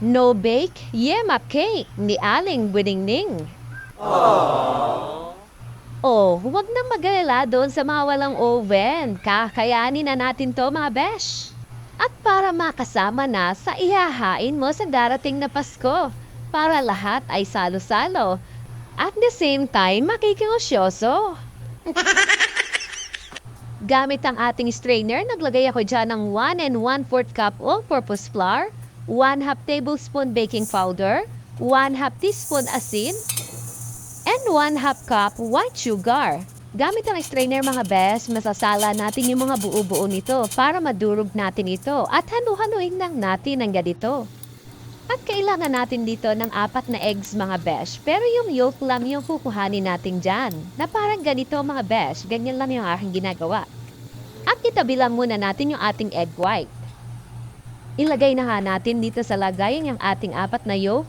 No bake, yema cake ni Aling Winingning. Oh, huwag nang mag-alala doon sa mga walang oven. Kakayanin na natin to mga besh. At para makasama na sa ihahain mo sa darating na Pasko. Para lahat ay salo-salo. At the same time, makikingosyoso. Gamit ang ating strainer, naglagay ako dyan ng 1 and 1/4 cup all-purpose flour, 1/2 tablespoon baking powder, 1/2 teaspoon asin, and 1/2 cup white sugar. Gamit ang strainer mga bes, masasala natin yung mga buo-buo nito para madurog natin ito at halu-haluin lang natin ang ganito. At kailangan natin dito ng 4 na eggs mga besh. Pero yung yolk lang yung kukuhanin natin dyan. Na parang ganito mga besh. Ganyan lang yung aking ginagawa. At itabi lang muna natin yung ating egg white. Ilagay na nga natin dito sa lagayan yung ating 4 na yolk.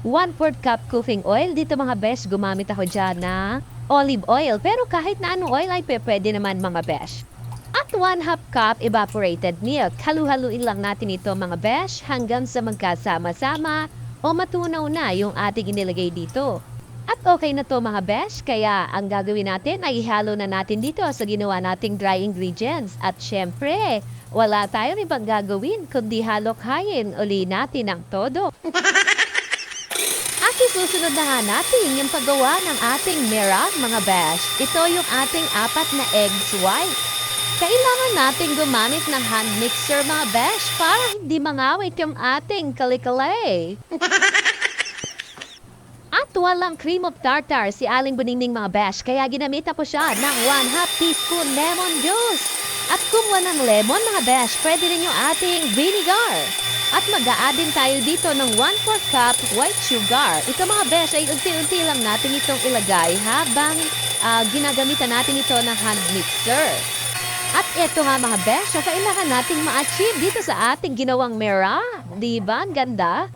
1/4 cup cooking oil. Dito mga besh, gumamit ako dyan na olive oil. Pero kahit na anong oil ay pwede naman mga besh. At 1/2 cup evaporated milk. Halu-haluin lang natin ito mga besh hanggang sa magkasama-sama o matunaw na yung ating inilagay dito. At okay na to mga besh, kaya ang gagawin natin ay ihalo na natin dito sa ginawa nating dry ingredients. At syempre, wala tayong ibang gagawin kundi halok-hayin uli natin ang todo. At isusunod na nga natin yung paggawa ng ating merang mga besh. Ito yung ating 4 na eggs white. Kailangan natin gumamit ng hand mixer mga besh para hindi mangawit yung ating kalikalay. At walang cream of tartar si Aling Buningning mga besh, kaya ginamitan ko siya ng 1/2 teaspoon lemon juice. At kung walang lemon mga besh, pwede rin yung ating vinegar. At mag-a-add din tayo dito ng 1/4 cup white sugar. Ito mga besh ay unti-unti lang natin itong ilagay habang ginagamitan natin ito ng hand mixer. At ito nga mga besh, kailangan nating ma-achieve dito sa ating ginawang mera. Diba? Ang ganda?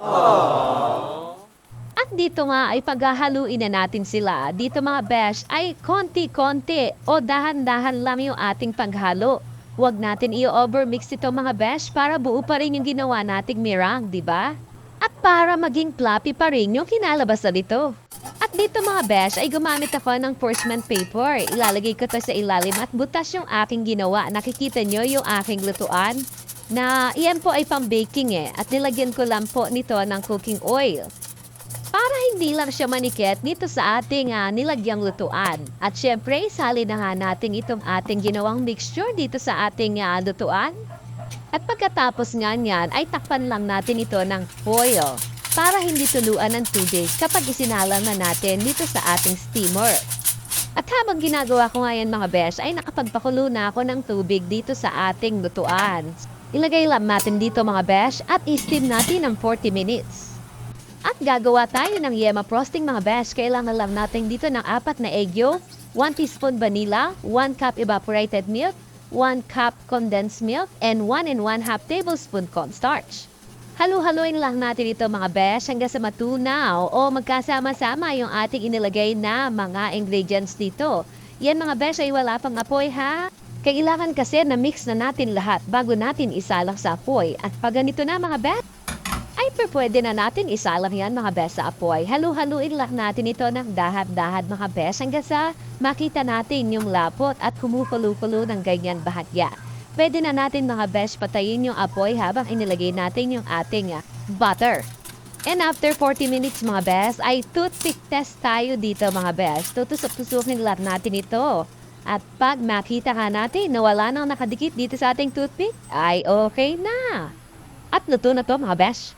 At dito nga ay paghahaluin na natin sila. Dito mga besh ay konti-konti o dahan-dahan lang yung ating paghalo. Huwag natin i-overmix ito mga besh para buo pa rin yung ginawa nating merang, diba? At para maging fluffy pa rin yung kinalabasan nito. At dito mga besh ay gumamit ako ng parchment paper. Ilalagay ko to sa ilalim at butas yung aking ginawa. Nakikita nyo yung aking lutuan? Na iyan po ay pang baking At nilagyan ko lang po nito ng cooking oil. Para hindi lang siya manikit nito sa ating nilagyang lutuan. At syempre, sali na nga natin itong ating ginawang mixture dito sa ating lutuan. At pagkatapos nga niyan ay takpan lang natin ito ng foil para hindi tuluan ng tubig kapag isinalang na natin dito sa ating steamer. At habang ginagawa ko ngayon mga besh ay nakapagpakulo na ako ng tubig dito sa ating lutuan. Ilagay lang natin dito mga besh at i-steam natin ng 40 minutes. At gagawa tayo ng yema frosting mga besh. Kailangan lang natin dito ng 4 na egg yolk, 1 teaspoon vanilla, 1 cup evaporated milk, 1 cup condensed milk, and 1 and 1/2 tablespoon cornstarch. Halu-haluin lang natin ito mga besh hanggang sa matunaw o magkasama-sama yung ating inilagay na mga ingredients dito. Yan mga besh ay wala pang apoy ha. Kailangan kasi na mix na natin lahat bago natin isalang sa apoy. At pag ganito na mga besh, ay pwede na natin isalang yan mga besh sa apoy. Halu-haluin lang natin ito ng dahad-dahad mga besh hanggang sa makita natin yung lapot at kumukulo-kulo ng ganyan bahagya. Pwede na natin mga besh patayin yung apoy habang inilagay natin yung ating butter. And after 40 minutes mga besh ay toothpick test tayo dito mga besh. Tutusok-tusukin lang natin ito. At pag makita ka natin na wala nang nakadikit dito sa ating toothpick, ay okay na. At luto na to mga besh.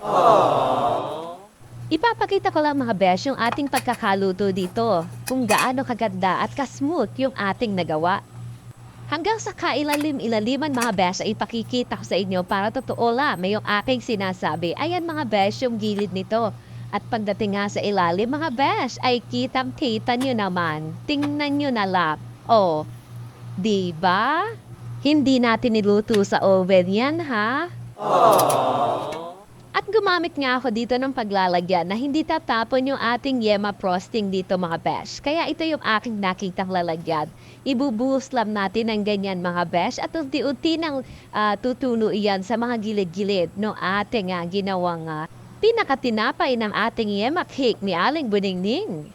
Ipapakita ko lang mga besh yung ating pagkakaluto dito. Kung gaano kaganda at kasmooth yung ating nagawa. Hanggang sa kailalim-ilaliman mga besh ay ipakikita ko sa inyo para totoo lang may yung aking sinasabi. Ayan mga besh yung gilid nito. At pagdating nga sa ilalim mga besh ay kitang-kita nyo naman. Tingnan nyo na lang. Oh, diba? Hindi natin niluto sa oven yan ha? At gumamit nga ako dito ng paglalagyan na hindi tatapon yung ating yema frosting dito mga besh. Kaya ito yung aking nakitang lalagyan. Ibubuhos lang natin ng ganyan mga besh at unti-unti nang tutulo iyan sa mga gilid-gilid no ating ginawang pinakatinapay ng ating yema cake ni Aling Buningning.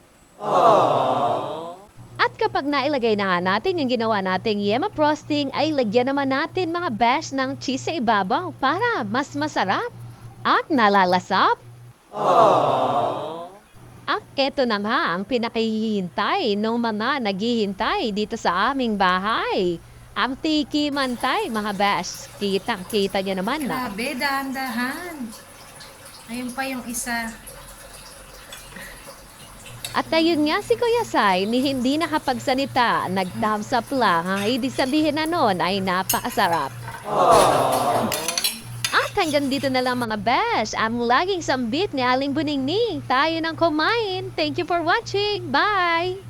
At kapag nailagay na nga natin yung ginawa nating yema frosting, ay lagyan naman natin mga besh ng cheese sa ibabaw para mas masarap at nalalasap. At eto na nga ang pinakahihintay ng mga naghihintay dito sa aming bahay. Ang tiki mantay, mga besh. Kitang-kita nyo naman na. Grabe, dahan-dahan. Ayun pa yung isa. At ayun nga si Kuya Sai, ni hindi nakapagsalita, nag-thumbs up lang. Ang ibig sabihin na nun ay napakasarap. At hanggang dito na lang mga besh, ang laging sambit ni Aling Buningning. Tayo nang kumain. Thank you for watching. Bye!